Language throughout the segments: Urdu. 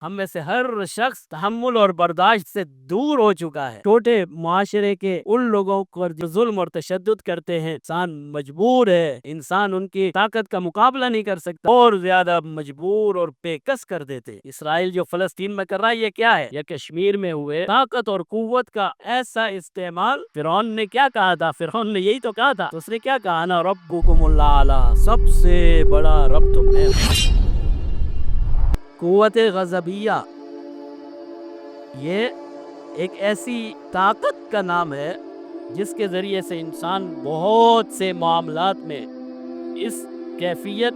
ہم میں سے ہر شخص تحمل اور برداشت سے دور ہو چکا ہے۔ چھوٹے معاشرے کے ان لوگوں کو جو ظلم اور تشدد کرتے ہیں، انسان مجبور ہے، انسان ان کی طاقت کا مقابلہ نہیں کر سکتا اور زیادہ مجبور اور بے کس کر دیتے۔ اسرائیل جو فلسطین میں کر رہا ہے یہ کیا ہے؟ یہ کشمیر میں ہوئے طاقت اور قوت کا ایسا استعمال۔ فرعون نے کیا کہا تھا؟ فرعون نے یہی تو کہا تھا۔ تو اس نے کیا کہا؟ انا ربکم الاعلی، سب سے بڑا رب تو میں ہوں۔ قوت غضبیہ یہ ایک ایسی طاقت کا نام ہے جس کے ذریعے سے انسان بہت سے معاملات میں اس کیفیت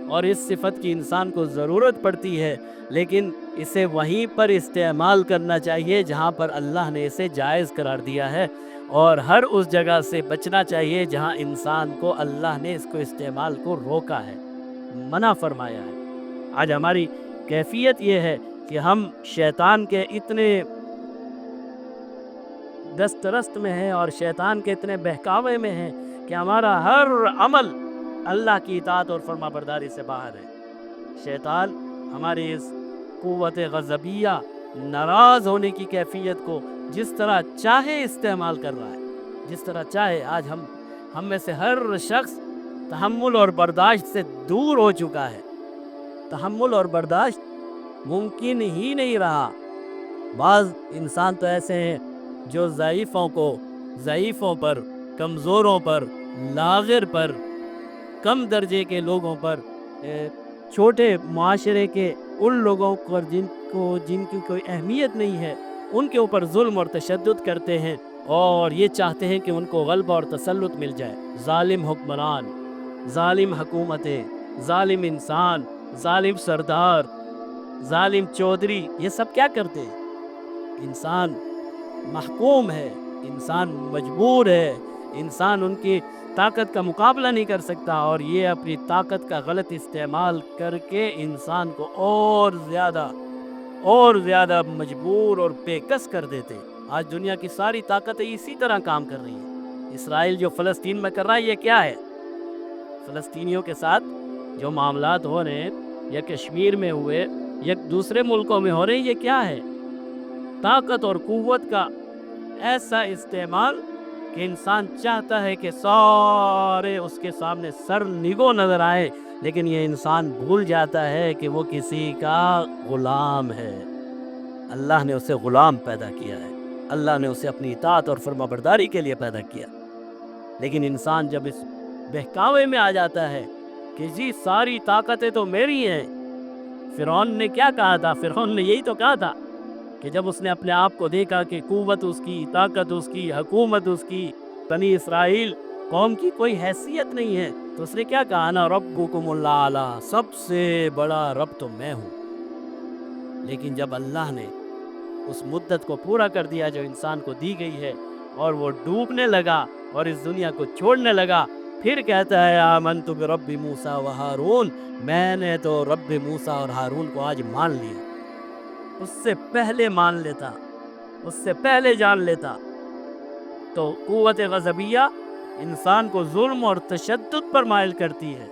اور اس صفت کی انسان کو ضرورت پڑتی ہے، لیکن اسے وہیں پر استعمال کرنا چاہیے جہاں پر اللہ نے اسے جائز قرار دیا ہے، اور ہر اس جگہ سے بچنا چاہیے جہاں انسان کو اللہ نے اس کو استعمال کو روکا ہے، منع فرمایا ہے۔ آج ہماری کیفیت یہ ہے کہ ہم شیطان کے اتنے دسترست میں ہیں اور شیطان کے اتنے بہکاوے میں ہیں کہ ہمارا ہر عمل اللہ کی اطاعت اور فرما برداری سے باہر ہے۔ شیطان ہماری اس قوت غضبیہ، ناراض ہونے کی کیفیت کو جس طرح چاہے استعمال کر رہا ہے، جس طرح چاہے۔ آج ہم میں سے ہر شخص تحمل اور برداشت سے دور ہو چکا ہے۔ تحمل اور برداشت ممکن ہی نہیں رہا۔ بعض انسان تو ایسے ہیں جو ضعیفوں پر، کمزوروں پر، لاغر پر، کم درجے کے لوگوں پر، چھوٹے معاشرے کے ان لوگوں پر جن کی کوئی اہمیت نہیں ہے، ان کے اوپر ظلم اور تشدد کرتے ہیں اور یہ چاہتے ہیں کہ ان کو غلبہ اور تسلط مل جائے۔ ظالم حکمران، ظالم حکومتیں، ظالم انسان، ظالم سردار، ظالم چودھری، یہ سب کیا کرتے ہیں؟ انسان محکوم ہے، انسان مجبور ہے، انسان ان کی طاقت کا مقابلہ نہیں کر سکتا، اور یہ اپنی طاقت کا غلط استعمال کر کے انسان کو اور زیادہ مجبور اور بے کس کر دیتے۔ آج دنیا کی ساری طاقتیں اسی طرح کام کر رہی ہیں۔ اسرائیل جو فلسطین میں کر رہا ہے یہ کیا ہے؟ فلسطینیوں کے ساتھ جو معاملات ہو رہے ہیں، یا کشمیر میں ہوئے، یا دوسرے ملکوں میں ہو رہے ہیں، یہ کیا ہے؟ طاقت اور قوت کا ایسا استعمال کہ انسان چاہتا ہے کہ سارے اس کے سامنے سر نگو نظر آئے، لیکن یہ انسان بھول جاتا ہے کہ وہ کسی کا غلام ہے۔ اللہ نے اسے غلام پیدا کیا ہے، اللہ نے اسے اپنی اطاعت اور فرما برداری کے لیے پیدا کیا، لیکن انسان جب اس بہکاوے میں آ جاتا ہے کہ جی ساری طاقتیں تو میری ہیں۔ فرعون نے کیا کہا تھا؟ فرعون نے یہی تو کہا تھا کہ جب اس نے اپنے آپ کو دیکھا کہ قوت اس کی، طاقت اس کی، حکومت اس کی، بنی اسرائیل قوم کی کوئی حیثیت نہیں ہے، تو اس نے کیا کہا؟ انا ربکم الاعلی، سب سے بڑا رب تو میں ہوں۔ لیکن جب اللہ نے اس مدت کو پورا کر دیا جو انسان کو دی گئی ہے، اور وہ ڈوبنے لگا اور اس دنیا کو چھوڑنے لگا، پھر کہتا ہے آمنت برب موسیٰ و ہارون، میں نے تو رب موسیٰ اور ہارون کو آج مان لیا۔ اس سے پہلے مان لیتا، اس سے پہلے جان لیتا تو قوت غضبیہ انسان کو ظلم اور تشدد پر مائل کرتی ہے۔